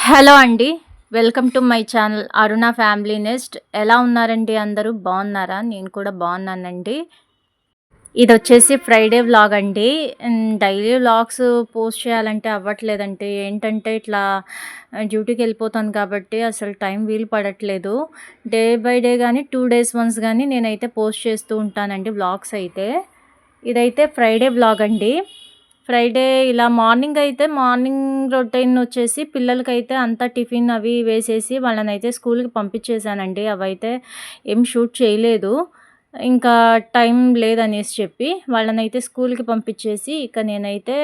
Hello అండి. Welcome to my channel Aruna family nest. ఎలా ఉన్నారండి అందరూ? బాగున్నారా? నేను కూడా బాగున్నానండి. ఇదొచ్చేసి ఫ్రైడే వ్లాగ్ అండి. డైలీ వ్లాగ్స్ పోస్ట్ చేయాలంటే అవ్వట్లేదండి. ఏంటంటే ఇట్లా డ్యూటీకి వెళ్ళిపోతాను కాబట్టి అసలు టైం వీలు పడట్లేదు. డే బై డే కానీ 2 డేస్ వన్స్ కానీ నేనైతే పోస్ట్ చేస్తూ ఉంటానండి వ్లాగ్స్ అయితే. ఇదైతే ఫ్రైడే వ్లాగ్ అండి. ఫ్రైడే ఇలా మార్నింగ్ రొటీన్ వచ్చేసి పిల్లలకైతే అంతా టిఫిన్ అవి వేసేసి వాళ్ళనైతే స్కూల్‌కి పంపించేసానండి. అవైతే ఏం షూట్ చేయలేదు. ఇంకా టైం లేదనేసి చెప్పి వాళ్ళనైతే స్కూల్‌కి పంపించేసి ఇక నేనైతే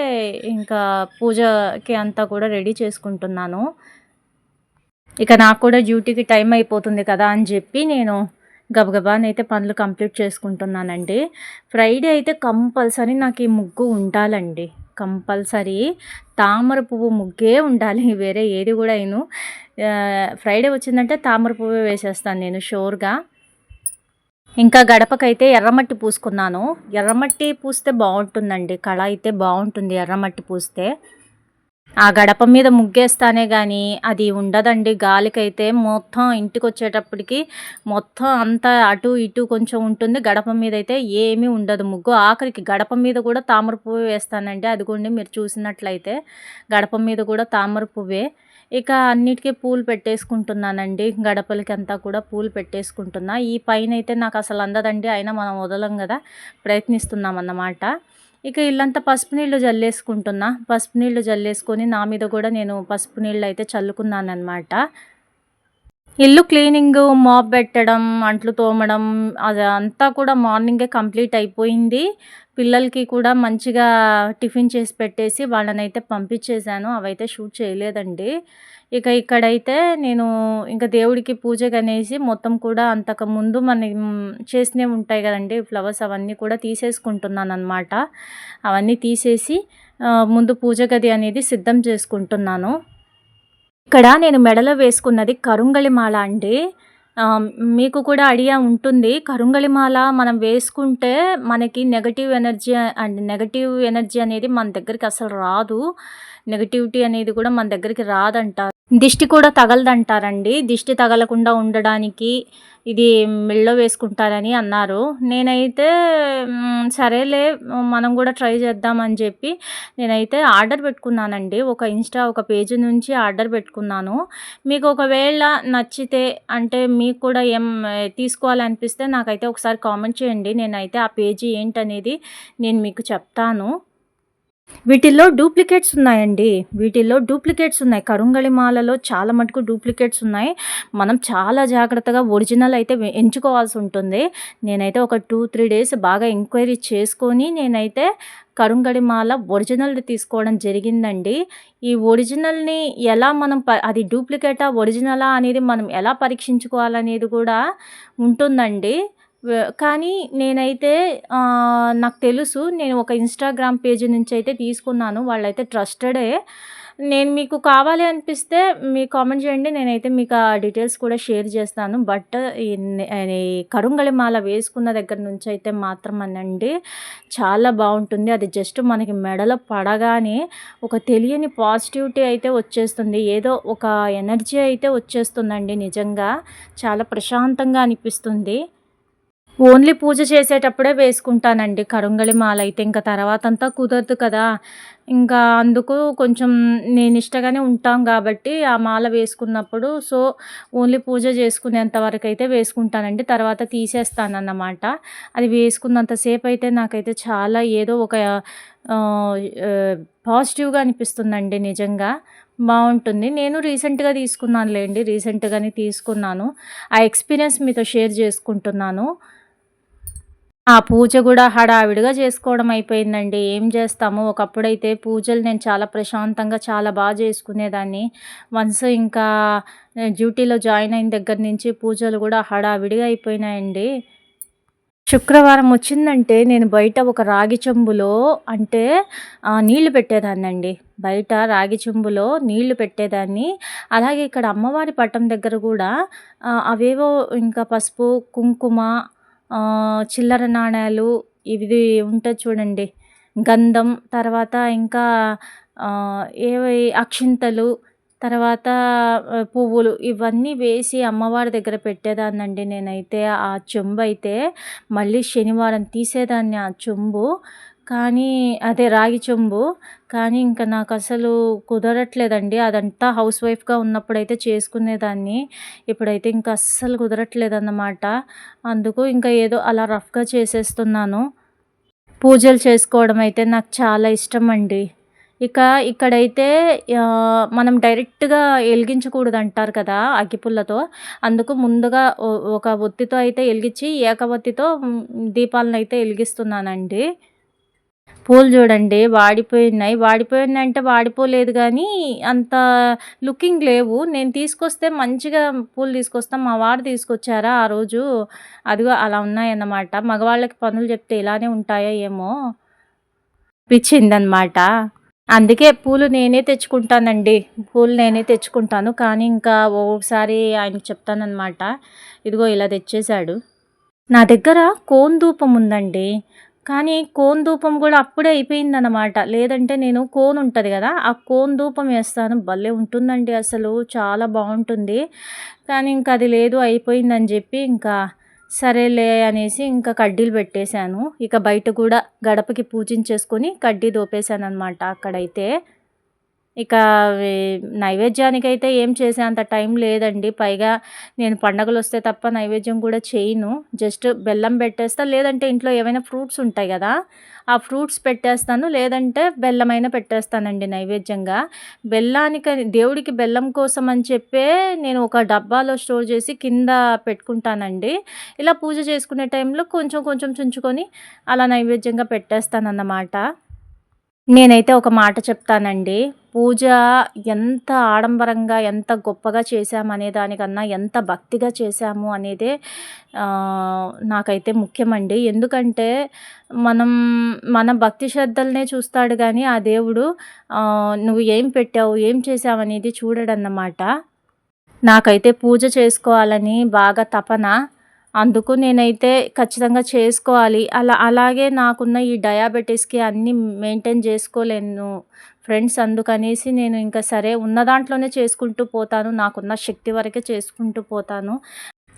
ఇంకా పూజకి అంతా కూడా రెడీ చేసుకుంటున్నాను. ఇక నాకు కూడా డ్యూటీకి టైం అయిపోతుంది కదా అని చెప్పి నేను గబగబానైతే పనులు కంప్లీట్ చేసుకుంటున్నానండి. ఫ్రైడే అయితే కంపల్సరీ నాకు ఈ ముగ్గు ఉండాలండి. కంపల్సరీ తామర పువ్వు ముగ్గే ఉండాలి. వేరే ఏది కూడా ఎయను. ఫ్రైడే వచ్చిందంటే తామర పువ్వే వేసేస్తాను నేను షూర్‌గా. ఇంకా గడపకైతే ఎర్రమట్టి పూసుకున్నాను. ఎర్రమట్టి పూస్తే బావుంటుందండి. కళ అయితే బావుంటుంది ఎర్రమట్టి పూస్తే. ఆ గడప మీద ముగ్గేస్తానే గానీ అది ఉండదండి. గాలికైతే మొత్తం ఇంటికొచ్చేటప్పటికి మొత్తం అంతా అటు ఇటు కొంచెం ఉంటుంది. గడప మీదైతే ఏమీ ఉండదు ముగ్గు. ఆఖరికి గడప మీద కూడా తామర పువ్వే వేస్తానండి. అదిగోండి మీరు చూసినట్లయితే గడప మీద కూడా తామర పువ్వే. ఇక అన్నిటికీ పూలు పెట్టేసుకుంటున్నానండి. గడపలకంతా కూడా పూలు పెట్టేసుకుంటున్నా. ఈ పైనైతే నాకసలు అందదండి. అయినా మనం వదలం గదా! ప్రయత్నిస్తున్నామన్నమాట. ఇక ఇల్లంతా పసుపు నీళ్లు జల్లేసుకుంటున్నా. పసుపు నీళ్లు జల్లేసుకొని నా మీద కూడా నేను పసుపు నీళ్ళైతే చల్లుకున్నాననమాట. ఇల్లు క్లీనింగు, మాప్ పెట్టడం, అంట్లు తోమడం అదంతా కూడా మార్నింగే కంప్లీట్ అయిపోయింది. పిల్లలకి కూడా మంచిగా టిఫిన్ చేసి పెట్టేసి వాళ్ళనైతే పంపించేశాను. అవైతే షూట్ చేయలేదండి. ఇక ఇక్కడైతే నేను ఇంక దేవుడికి పూజకనేసి మొత్తం కూడా అంతకుముందు చేసినవి ఉంటాయి కదండీ! ఫ్లవర్స్ అవన్నీ కూడా తీసేసుకుంటున్నాననమాట. అవన్నీ తీసేసి ముందు పూజ గది అనేది సిద్ధం చేసుకుంటున్నాను. ఇక్కడ నేను మెడలో వేసుకున్నది కరుంగళి మాల అండి. మీకు కూడా ఐడియా ఉంటుంది. కరుంగళి మాల మనం వేసుకుంటే మనకి నెగటివ్ ఎనర్జీ అనేది మన దగ్గరికి అసలు రాదు. నెగటివిటీ అనేది కూడా మన దగ్గరికి రాదంటారు. దిష్టి కూడా తగలదంటారండి. దిష్టి తగలకుండా ఉండడానికి ఇది మెడలో వేసుకుంటారని అన్నారు. నేనైతే సరేలే మనం కూడా ట్రై చేద్దామని చెప్పి నేనైతే ఆర్డర్ పెట్టుకున్నానండి. ఒక పేజ్ నుంచి ఆర్డర్ పెట్టుకున్నాను. మీకు ఒకవేళ నచ్చితే అంటే మీకు కూడా తీసుకోవాలనిపిస్తే నాకైతే ఒకసారి కామెంట్ చేయండి. నేనైతే ఆ పేజీ ఏంటనేది నేను మీకు చెప్తాను. వీటిల్లో డూప్లికేట్స్ ఉన్నాయండి. కరుంగళి మాలలో చాలా మటుకు డూప్లికేట్స్ ఉన్నాయి. మనం చాలా జాగ్రత్తగా ఒరిజినల్ అయితే ఎంచుకోవాల్సి ఉంటుంది. నేనైతే ఒక 2, 3 డేస్ బాగా ఎంక్వైరీ చేసుకొని నేనైతే కరుంగళి మాల ఒరిజినల్‌ది తీసుకోవడం జరిగిందండి. ఈ ఒరిజినల్‌ని ఎలా మనం అది డూప్లికేటా, ఒరిజినలా అనేది మనం ఎలా పరీక్షించుకోవాలనేది కూడా ఉంటుందండి. కానీ నేనైతే నాకు తెలుసు. నేను ఒక ఇన్‌స్టాగ్రామ్ పేజ్ నుంచి అయితే తీసుకున్నాను. వాళ్ళైతే ట్రస్టెడే. నేను మీకు కావాలి అనిపిస్తే మీరు కామెంట్ చేయండి. నేనైతే మీకు ఆ డీటెయిల్స్ కూడా షేర్ చేస్తాను. బట్ ఈ కరుంగళి మాల వేసుకున్న దగ్గర నుంచి అయితే మాత్రమేనండి చాలా బావుంటుంది. అది జస్ట్ మనకి మెడలో పడగానే ఒక తెలియని పాజిటివిటీ అయితే వచ్చేస్తుంది. ఏదో ఒక ఎనర్జీ అయితే వచ్చేస్తుందండి నిజంగా. చాలా ప్రశాంతంగా అనిపిస్తుంది. ఓన్లీ పూజ చేసేటప్పుడే వేసుకుంటానండి కరుంగళి మాల అయితే. ఇంక తర్వాతంతా కుదరదు కదా! ఇంకా అందుకు కొంచెం నేనిష్టగానే ఉంటాం గాబట్టి, ఆ మాల వేసుకున్నప్పుడు ఓన్లీ పూజ చేసుకునేంత వరకైతే వేసుకుంటానండి. తర్వాత తీసేస్తానన్నమాట. అది వేసుకున్నంత సేపయితే నాకైతే చాలా ఏదో ఒక ఆహ్, ఆహ్, పాజిటివ్‌గా అనిపిస్తుందండి నిజంగా. బావుంటుంది. నేను రీసెంట్‌గా తీసుకున్నానులెండి. రీసెంట్‌గానే తీసుకున్నాను. ఆ ఎక్స్‌పీరియన్స్ మీతో షేర్ చేసుకుంటున్నాను. ఆ పూజ గూడా హడావిడిగా చేసుకోవడం అయిపోయిందండి. ఏం చేస్తాము, ఒకప్పుడైతే పూజలు నేను చాలా ప్రశాంతంగా చాలా చేసుకునేదాన్ని. వన్స్ ఇంకా డ్యూటీలో జాయిన్ అయిన దగ్గర నుంచి పూజలు గూడా హడావిడిగా అయిపోయినాయండి. శుక్రవారం వచ్చిందంటే నేను బయట ఒక రాగి చెంబులో అంటే నీళ్లు పెట్టేదాన్నండి. బయట రాగి చెంబులో నీళ్లు పెట్టేదాన్ని. అలాగే ఇక్కడ అమ్మవారి పటం దగ్గర గూడా అవేవో ఇంకా పసుపు, కుంకుమ, చిల్లర నాణేలు ఇవి ఉంటది చూడండి. గంధం తర్వాత ఇంకా ఏవి అక్షింతలు తర్వాత పువ్వులు ఇవన్నీ వేసి అమ్మవారి దగ్గర పెట్టేదాన్నండి నేనైతే. ఆ చెంబయితే మళ్ళీ శనివారం తీసేదాన్ని ఆ చెంబు. కానీ అదే రాగి చెంబు. కానీ ఇంక నాకసలు కుదరట్లేదండి. అదంతా హౌస్ వైఫ్‌గా ఉన్నప్పుడైతే చేసుకునేదాన్ని. ఇప్పుడైతే ఇంక అస్సలు కుదరట్లేదన్నమాట. అందుకు ఇంకా ఏదో అలా రఫ్‌గా చేసేస్తున్నాను. పూజలు చేసుకోవడం అయితే నాకు చాలా ఇష్టమండి. ఇక ఇక్కడైతే మనం డైరెక్ట్‌గా ఎలిగించకూడదంటారు కదా! అగ్గిపుల్లతో. అందుకు ముందుగా ఒక ఒత్తితో అయితే ఎలిగించి ఏకవత్తితో దీపాలనైతే ఎలిగిస్తున్నానండి. పూలు చూడండి వాడిపోయున్నాయి. వాడిపోయినాయంటే వాడిపోలేదు గానీ, అంత లుకింగ్ లేవు. నేను తీసుకొస్తే మంచిగా పూలు తీసుకొస్తా. మా వారు తీసుకొచ్చారా ఆ రోజు, అదిగో అలా ఉన్నాయన్నమాట. మగవాళ్ళకి పనులు చెప్తే ఇలానే ఉంటాయో ఏమో పిచ్చిందనమాట. అందుకే పూలు నేనే తెచ్చుకుంటానండి. పూలు నేనే తెచ్చుకుంటాను. కానీ ఇంకా ఒక్కొక్కసారి ఆయనకి చెప్తాననమాట. ఇదిగో ఇలా తెచ్చేసాడు. నా దగ్గర కోన్ ధూపం ఉందండి. కానీ కోన్ ధూపం గూడా అప్పుడే అయిపోయిందనమాట. లేదంటే నేను కోన్ ఉంటది గదా! ఆ కోన్ ధూపం ఏస్తాను. భలే ఉంటుందండి అసలు. చాలా బావుంటుంది. కానీ ఇంక అది లేదు అయిపోయిందని జెప్పి ఇంకా సరేలే అనేసి ఇంకా కడ్డీలు పెట్టేశాను. ఇక బయట గూడా గడపకి పూజించేసుకొని కడ్డీ దోపేశాననమాట అక్కడైతే. ఇక వే నైవేద్యానికైతే ఏం చేసేంత టైం లేదండి. పైగా నేను పండగలొస్తే తప్ప నైవేద్యం కూడా చేయను. జస్ట్ బెల్లం పెట్టేస్తా. లేదంటే ఇంట్లో ఏవైనా ఫ్రూట్స్ ఉంటాయి గదా! ఆ ఫ్రూట్స్ పెట్టేస్తాను. లేదంటే బెల్లమైనా పెట్టేస్తానండి నైవేద్యంగా. బెల్లానికని దేవుడికి బెల్లం కోసం అని చెప్పే నేను ఒక డబ్బాలో స్టోర్ చేసి కింద పెట్టుకుంటానండి. ఇలా పూజ చేసుకునే టైంలో కొంచెం కొంచెం చుంచుకొని అలా నైవేద్యంగా పెట్టేస్తానన్నమాట. నేనైతే ఒక మాట చెప్తానండి. పూజ ఎంత ఆడంబరంగా, ఎంత గొప్పగా చేశామనే దానికన్నా, ఎంత భక్తిగా చేశాము అనేదే నాకైతే ముఖ్యమండి. ఎందుకంటే, మనం మన భక్తి శ్రద్ధలనే చూస్తాడు గానీ, ఆ దేవుడు నువ్వు ఏం పెట్టావు, ఏం చేశావనేది చూడడన్నమాట. నాకైతే పూజ చేసుకోవాలని బాగా తపన. అందుకు నేనైతే ఖచ్చితంగా చేసుకోవాలి. అలాగే నాకున్న ఈ డయాబెటిస్‌కి అన్నీ మెయింటైన్ చేసుకోలేను ఫ్రెండ్స్. అందుకనేసి నేను ఇంకా సరే ఉన్న దాంట్లోనే చేసుకుంటూ పోతాను. నాకున్న శక్తి వరకే చేసుకుంటూ పోతాను.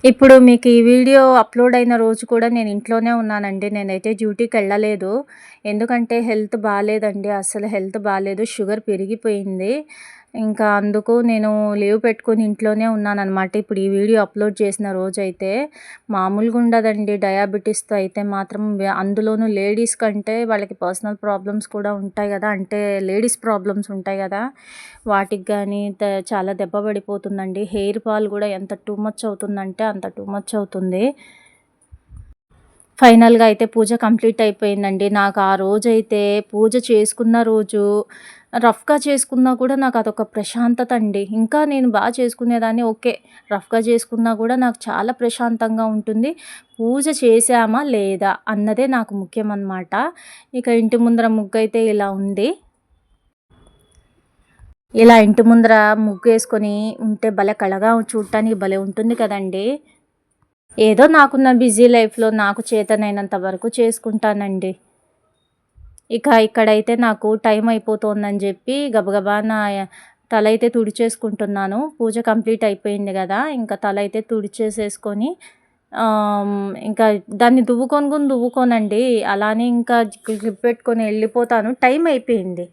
ఇప్పుడు మీకు ఈ వీడియో అప్‌లోడ్ అయిన రోజు కూడా నేను ఇంట్లోనే ఉన్నానండి. నేనైతే డ్యూటీకెళ్ళలేదు. ఎందుకంటే హెల్త్ బాలేదండి. అస్సలు హెల్త్ బాలేదు. షుగర్ పెరిగిపోయింది. ఇంకా అందుకు నేను లీవ్ పెట్టుకొని ఇంట్లోనే ఉన్నాననమాట. ఇప్పుడు ఈ వీడియో అప్‌లోడ్ చేసిన రోజైతే మామూలుగా ఉండదండి. డయాబెటిస్‌తో అయితే మాత్రం అందులోనూ లేడీస్ కంటే వాళ్ళకి పర్సనల్ ప్రాబ్లమ్స్ కూడా ఉంటాయి గదా! అంటే లేడీస్ ప్రాబ్లమ్స్ ఉంటాయి గదా! వాటికి గానీ చాలా దెబ్బ పడిపోతుందండి. హెయిర్ ఫాల్ గూడా ఎంత టూ మచ్ అవుతుందంటే అంత టూ మచ్ అవుతుంది. ఫైనల్‌గా అయితే పూజ కంప్లీట్ అయిపోయిందండి. నాకు ఆ రోజైతే పూజ చేసుకున్న రోజు రఫ్‌గా చేసుకున్నా కూడా నాకు అదొక ప్రశాంతత అండి. ఇంకా నేను చేసుకునేదాన్ని ఓకే. రఫ్‌గా చేసుకున్నా కూడా నాకు చాలా ప్రశాంతంగా ఉంటుంది. పూజ చేశామా లేదా అన్నదే నాకు ముఖ్యమనమాట. ఇక ఇంటి ముందర ముగ్గయితే ఇలా ఉంది. ఇలా ఇంటి ముందర ముగ్గేసుకొని ఉంటే భలే కళగా చూడటానికి భలే ఉంటుంది కదండీ! ఏదో నాకున్న బిజీ లైఫ్‌లో నాకు చేతనైనంత వరకు చేసుకుంటానండి. ఇక ఇక్కడైతే నాకు టైం అయిపోతోందని జెప్పి గబగబా తలైతే తుడిచేసుకుంటున్నాను. పూజ కంప్లీట్ అయిపోయింది గదా! ఇంకా తలైతే తుడిచేసేసుకొని ఇంకా దాన్ని దువ్వుకోనండి. అలానే ఇంకా క్లిప్ పెట్టుకొని ఎళ్ళిపోతాను. టైం అయిపోయింది.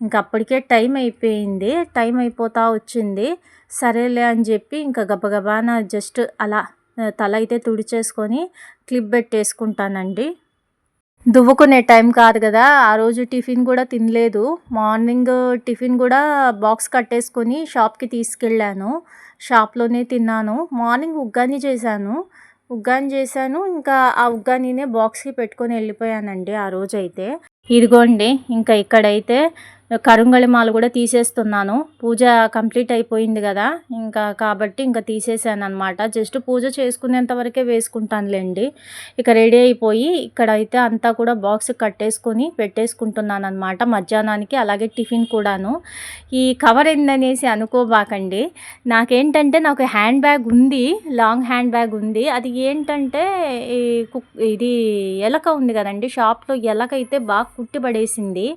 ఇంక అప్పటికే టైం అయిపోయింది. టైం అయిపోతా వచ్చింది. సరేలే అని జెప్పి ఇంకా గబగబాన జస్ట్ అలా తల అయితే తుడిచేసుకొని క్లిప్ పెట్టేసుకుంటానండి. దువ్వుకునే టైం కాదు గదా! ఆ రోజు టిఫిన్ గూడా తినలేదు. మార్నింగ్ టిఫిన్ గూడా బాక్స్ కట్టేసుకొని షాప్‌కి తీసుకెళ్ళాను. షాప్‌లోనే తిన్నాను. మార్నింగ్ ఉగ్గాని చేశాను. ఇంకా ఆ ఉగ్గానీనే బాక్స్‌కి పెట్టుకొని ఎళ్ళిపోయానండి ఆ రోజైతే. ఇదిగోండి ఇంకా ఇక్కడైతే కరుంగళిమాల గూడా తీసేస్తున్నాను. పూజ కంప్లీట్ అయిపోయింది గదా! ఇంకా కాబట్టి ఇంక తీసేసాననమాట. జస్ట్ పూజ చేసుకునేంత వరకే వేసుకుంటానులెండి. ఇక రెడీ అయిపోయి ఇక్కడైతే అంతా కూడా బాక్స్‌కి కట్టేసుకొని పెట్టేసుకుంటున్నాననమాట మధ్యాహ్నానికి. అలాగే టిఫిన్ కూడాను. ఈ కవర్ ఏందనేసి అనుకోబాకండి. నాకేంటంటే నాకు హ్యాండ్ బ్యాగ్ ఉంది. లాంగ్ హ్యాండ్ బ్యాగ్ ఉంది. అది ఏంటంటే ఈ ఇది ఎలక ఉంది గదండీ! షాప్‌లో ఎలకైతే బాగా కుట్టి పడేసింది.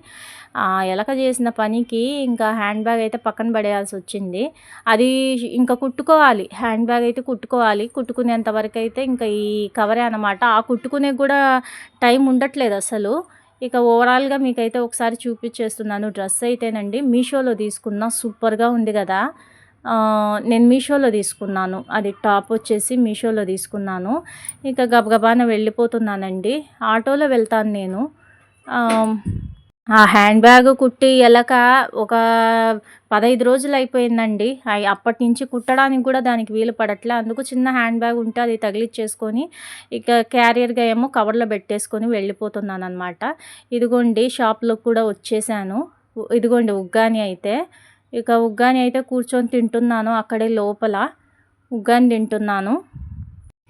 ఆ ఎలక చేసిన పనికి ఇంకా హ్యాండ్ బ్యాగ్ అయితే పక్కన పడేయాల్సొచ్చింది. అది ఇంకా కుట్టుకోవాలి. హ్యాండ్ బ్యాగ్ అయితే కుట్టుకోవాలి. కుట్టుకునేంత వరకైతే ఇంకా ఈ కవరే అనమాట. ఆ కుట్టుకునేకి గూడా టైం ఉండట్లేదు అసలు. ఇక ఓవరాల్‌గా మీకైతే ఒకసారి చూపిచ్చేస్తున్నాను. డ్రెస్ అయితేనండి మీషోలో తీసుకున్నా. సూపర్‌గా ఉంది గదా! నేను మీషోలో తీసుకున్నాను. అది టాప్ వచ్చేసి మీషోలో తీసుకున్నాను. ఇక గబగబాన వెళ్ళిపోతున్నానండి. ఆటోలో వెళ్తాను నేను. ఆహ్, ఆ హ్యాండ్ బ్యాగ్ కుట్టి ఎలక ఒక 15 రోజులయిపోయిందండి. అప్పటినుంచి కుట్టడానికి కూడా దానికి వీలు పడట్లే. అందుకు చిన్న హ్యాండ్ బ్యాగ్ ఉంటే అది తగిలిచ్చేసుకొని, ఇక క్యారియర్‌గా ఏమో కవర్‌లో పెట్టేసుకొని వెళ్ళిపోతున్నాననమాట. ఇదిగోండి షాప్‌లోకి కూడా వచ్చేసాను. ఇదిగోండి ఉగ్గాని అయితే. ఇక ఉగ్గాని అయితే కూర్చొని తింటున్నాను అక్కడే లోపల. ఉగ్గాని తింటున్నాను.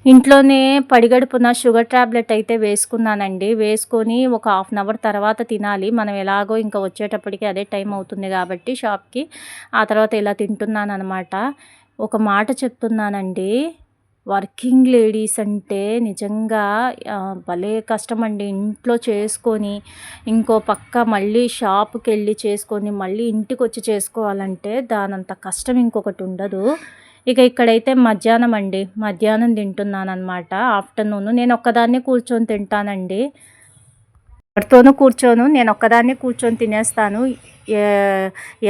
ఇంట్లోనే పడిగడుపున షుగర్ టాబ్లెట్ అయితే వేసుకున్నానండి. వేసుకొని ఒక హాఫ్ అన్ అవర్ తర్వాత తినాలి. మనం ఎలాగో ఇంకా వచ్చేటప్పటికి అదే టైం అవుతుంది కాబట్టి షాప్‌కి. ఆ తర్వాత ఇలా తింటున్నాననమాట. ఒక మాట చెప్తున్నానండి. వర్కింగ్ లేడీస్ అంటే నిజంగా భలే కష్టమండి. ఇంట్లో చేసుకొని, ఇంకో పక్క మళ్ళీ షాప్‌కెళ్ళి చేసుకొని, మళ్ళీ ఇంటికొచ్చి చేసుకోవాలంటే దానంత కష్టం ఇంకొకటుండదు. ఇక ఇక్కడైతే మధ్యాహ్నం అండి. మధ్యాహ్నం తింటున్నాననమాట. ఆఫ్టర్‌నూను. నేనొక్కదాన్నే కూర్చొని తింటానండి. ఎవరితోనూ కూర్చోను. నేనొక్కదాన్నే కూర్చొని తినేస్తాను. ఏ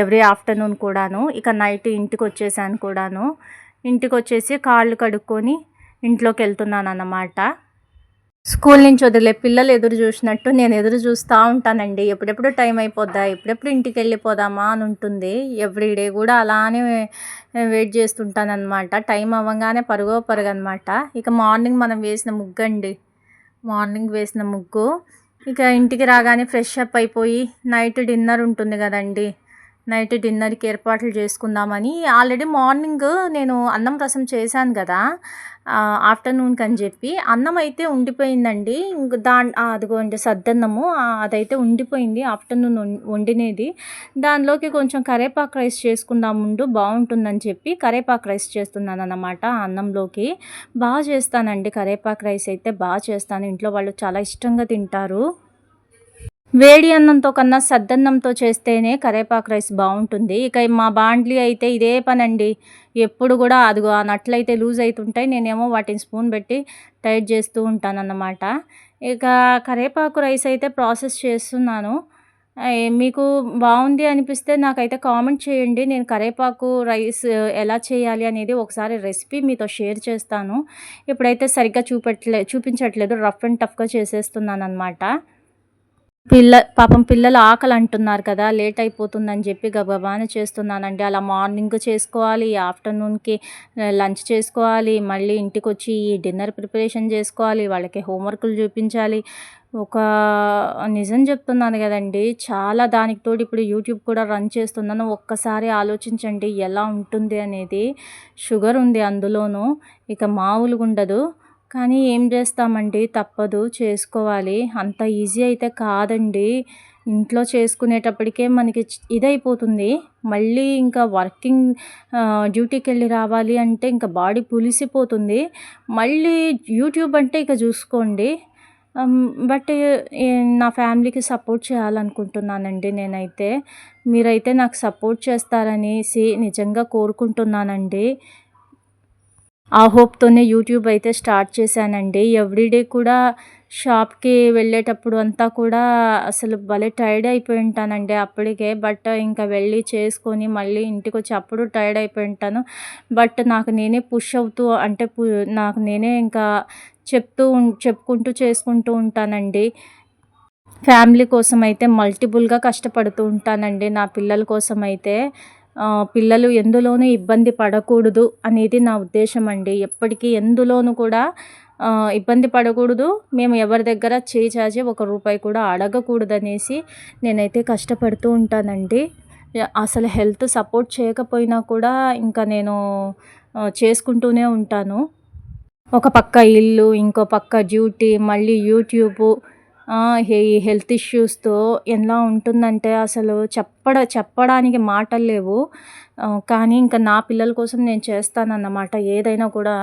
ఎవ్రీ ఆఫ్టర్‌నూన్ కూడాను. ఇక నైట్ ఇంటికొచ్చేసాను కూడాను. ఇంటికొచ్చేసి కాళ్ళు కడుక్కొని ఇంట్లోకెళ్తున్నానన్నమాట. స్కూల్ నుంచి వదిలే పిల్లలు ఎదురు చూసినట్టు నేను ఎదురు చూస్తా ఉంటానండి. ఎప్పుడెప్పుడు టైం అయిపోద్దా? ఎప్పుడెప్పుడు ఇంటికెళ్ళిపోదామా అని ఉంటుంది. ఎవ్రీడే కూడా అలానే వెయిట్ చేస్తుంటాననమాట. టైం అవ్వంగానే పరుగో పరుగనమాట. ఇక మార్నింగ్ మనం వేసిన ముగ్గండి. మార్నింగ్ వేసిన ముగ్గు. ఇక ఇంటికి రాగానే ఫ్రెష్ అప్ అయిపోయి నైట్ డిన్నర్ ఉంటుంది కదండీ! నైట్ డిన్నర్‌కి ఏర్పాట్లు చేసుకుందామని ఆల్రెడీ మార్నింగ్ నేను అన్నం రసం చేశాను గదా! ఆఫ్టర్‌నూన్‌కని చెప్పి అన్నం అయితే ఉండిపోయిందండి. ఇంక అదిగోండి సద్దన్నము అదైతే ఉండిపోయింది ఆఫ్టర్‌నూన్ వండినది. దానిలోకి కొంచెం కరేపాకు రైస్ చేసుకుందాం ఉండు బావుంటుందని చెప్పి కరేపాకు రైస్ చేస్తున్నానన్నమాట అన్నంలోకి. చేస్తానండి కరేపాకు రైస్ అయితే చేస్తాను. ఇంట్లో వాళ్ళు చాలా ఇష్టంగా తింటారు. వేడి అన్నంతో కన్నా సద్దన్నంతో చేస్తేనే కరేపాకు రైస్ బావుంటుంది. ఇక మా బాండ్లీ అయితే ఇదే పనండి. ఎప్పుడు గూడా అదిగో ఆ నట్లయితే లూజ్ అయితుంటాయి. నేనేమో వాటిని స్పూన్ బెట్టి టైట్ జేస్తూ ఉంటానన్నమాట. ఇక కరేపాకు రైస్ అయితే ప్రాసెస్ చేస్తున్నాను. మీకు బావుంది అనిపిస్తే నాకైతే కామెంట్ చేయండి. నేను కరేపాకు రైస్ ఎలా చేయాలి అనేది ఒకసారి రెసిపీ మీతో షేర్ చేస్తాను. ఇప్పుడైతే సరిగ్గా చూపించట్లేదు. రఫ్ అండ్ టఫ్‌గా చేసేస్తున్నాననమాట. పాపం పిల్లలు ఆకలంటున్నారు కదా! లేట్ అయిపోతుందని జెప్పి గబగబాన చేస్తున్నానండి. అలా మార్నింగ్ చేసుకోవాలి, ఆఫ్టర్‌నూన్‌కి లంచ్ చేసుకోవాలి, మళ్ళీ ఇంటికొచ్చి డిన్నర్ ప్రిపరేషన్ జేసుకోవాలి, వాళ్ళకి హోంవర్కులు చూపించాలి. ఒక నిజం చెప్తున్నాను గదండీ! చాలా దానికి తోడు ఇప్పుడు యూట్యూబ్ కూడా రన్ చేస్తున్నాను. ఒక్కసారి ఆలోచించండి ఎలా ఉంటుంది అనేది. షుగర్ ఉంది అందులోనూ. ఇక మామూలుగుండదు. కానీ ఏం చేస్తామండి తప్పదు చేసుకోవాలి. అంత ఈజీ అయితే కాదండి. ఇంట్లో చేసుకునేటప్పటికే మనకి ఇదైపోతుంది. మళ్ళీ ఇంకా డ్యూటీకెళ్ళి రావాలి అంటే ఇంకా బాడీ పులిసిపోతుంది. మళ్ళీ యూట్యూబ్ అంటే ఇక చూసుకోండి. బట్ నా ఫ్యామిలీకి సపోర్ట్ చేయాలనుకుంటున్నానండి నేనైతే. మీరైతే నాకు సపోర్ట్ చేస్తారనేసి నిజంగా కోరుకుంటున్నానండి. ఆ హోప్‌తోనే యూట్యూబ్ అయితే స్టార్ట్ చేశానండి. ఎవ్రీడే కూడా షాప్‌కి వెళ్ళేటప్పుడు అంతా కూడా అసలు భలే టైర్డ్ అయిపోయి ఉంటానండి అప్పటికే. బట్ ఇంకా వెళ్ళి చేసుకొని మళ్ళీ ఇంటికొచ్చి అప్పుడు టైర్డ్ అయిపోయి ఉంటాను. బట్ నాకు నేనే పుష్ అవుతూ అంటే నాకు నేనే ఇంకా చెప్పుకుంటూ చేసుకుంటూ ఉంటానండి. ఫ్యామిలీ కోసమైతే మల్టిపుల్‌గా కష్టపడుతూ ఉంటానండి. నా పిల్లల కోసమైతే. పిల్లలు ఎందులోనూ ఇబ్బంది పడకూడదు అనేది నా ఉద్దేశం అండి. ఎప్పటికీ ఎందులోనూ కూడా ఇబ్బంది పడకూడదు. మేము ఎవరి దగ్గర చేయి చాచి ఒక రూపాయి కూడా అడగకూడదనేసి నేనైతే కష్టపడుతూ ఉంటానండి. అసలు హెల్త్ సపోర్ట్ చేయకపోయినా కూడా ఇంకా నేను చేసుకుంటూనే ఉంటాను. ఒక పక్క ఇల్లు, ఇంకో పక్క డ్యూటీ, మళ్ళీ యూట్యూబు, ఈ హెల్త్ ఇష్యూస్‌తో ఎలా ఉంటుందంటే అసలు చెప్పడానికి మాటలు లేవు. కానీ ఇంకా నా పిల్లల కోసం నేను చేస్తానన్నమాట ఏదైనా కూడా.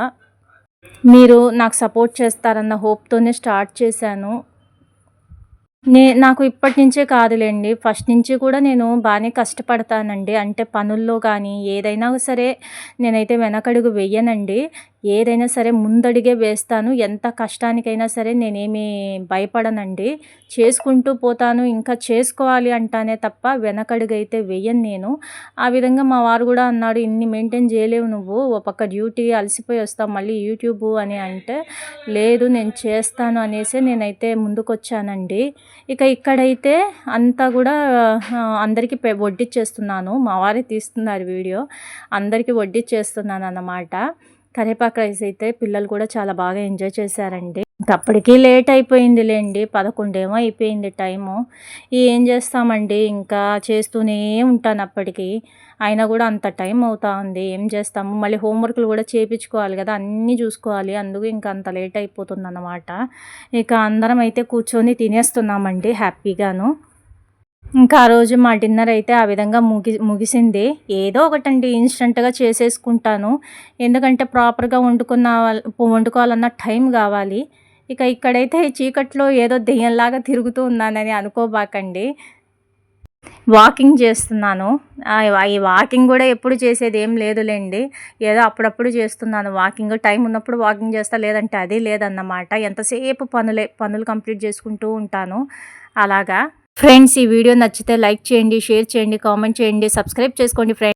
మీరు నాకు సపోర్ట్ చేస్తారన్న హోప్‌తోనే స్టార్ట్ చేశాను. నాకు ఇప్పటి నుంచే కాదులెండి. ఫస్ట్ నుంచి కూడా నేను బానే కష్టపడతానండి. అంటే పనుల్లో గానీ, ఏదైనా సరే నేనైతే వెనకడుగు వెయ్యనండి. ఏదైనా సరే ముందడుగే వేస్తాను. ఎంత కష్టానికైనా సరే నేనేమి భయపడనండి. చేసుకుంటూ పోతాను. ఇంకా చేసుకోవాలి అంటానే తప్ప వెనకడుగైతే వెయ్యను నేను. ఆ విధంగా మా వారు గూడా అన్నాడు, "ఇన్ని మెయింటైన్ జేయలేవు నువ్వు. ఓ పక్క డ్యూటీ అలసిపోయి వస్తావు. మళ్ళీ యూట్యూబు" అని అంటే, లేదు నేను చేస్తాను అనేసే నేనైతే ముందుకొచ్చానండి. ఇక ఇక్కడైతే అంతా గూడా అందరికి వడ్డిచ్చేస్తున్నాను. మా వారే తీస్తున్నారు వీడియో. అందరికి వడ్డిచ్చేస్తున్నానన్నమాట. కరివేపాకు రైస్ అయితే పిల్లలు కూడా చాలా బాగా ఎంజాయ్ చేశారండి. ఇంకప్పటికి లేట్ అయిపోయిందిలెండి. 11 ఏమో అయిపోయింది టైము. ఏం చేస్తామండి ఇంకా చేస్తూనే ఉంటాను అప్పటికి. అయినా గూడా అంత టైం అవుతా ఉంది. ఏం చేస్తాము, మళ్ళీ హోంవర్క్‌లు గూడా చేపిచ్చుకోవాలి గదా! అన్నీ చూసుకోవాలి. అందుకు ఇంక అంత లేట్ అయిపోతుందన్నమాట. ఇక అందరం అయితే కూర్చొని తినేస్తున్నామండి హ్యాపీగాను. ఇంకా ఆ రోజు మా డిన్నర్ అయితే ఆ విధంగా ముగిసింది. ఏదో ఒకటండి ఇన్‌స్టంట్‌గా చేసేసుకుంటాను. ఎందుకంటే ప్రాపర్‌గా వండుకోవాలన్న టైం గావాలి. ఇక ఇక్కడైతే ఈ చీకట్లో ఏదో దెయ్యంలాగా తిరుగుతూ ఉన్నానని అనుకోబాకండి. వాకింగ్ చేస్తున్నాను. ఈ వాకింగ్ గూడా ఎప్పుడు చేసేదేం లేదులెండి. ఏదో అప్పుడప్పుడు చేస్తున్నాను వాకింగ్. టైం ఉన్నప్పుడు వాకింగ్ చేస్తా, లేదంటే అది లేదన్నమాట. ఎంతసేపు పనులు కంప్లీట్ చేసుకుంటూ ఉంటాను. అలాగా. ఫ్రెండ్స్, ఈ వీడియో నచ్చితే లైక్ చేయండి, షేర్ చేయండి, కామెంట్ చేయండి, సబ్స్క్రైబ్ చేసుకోండి ఫ్రెండ్స్.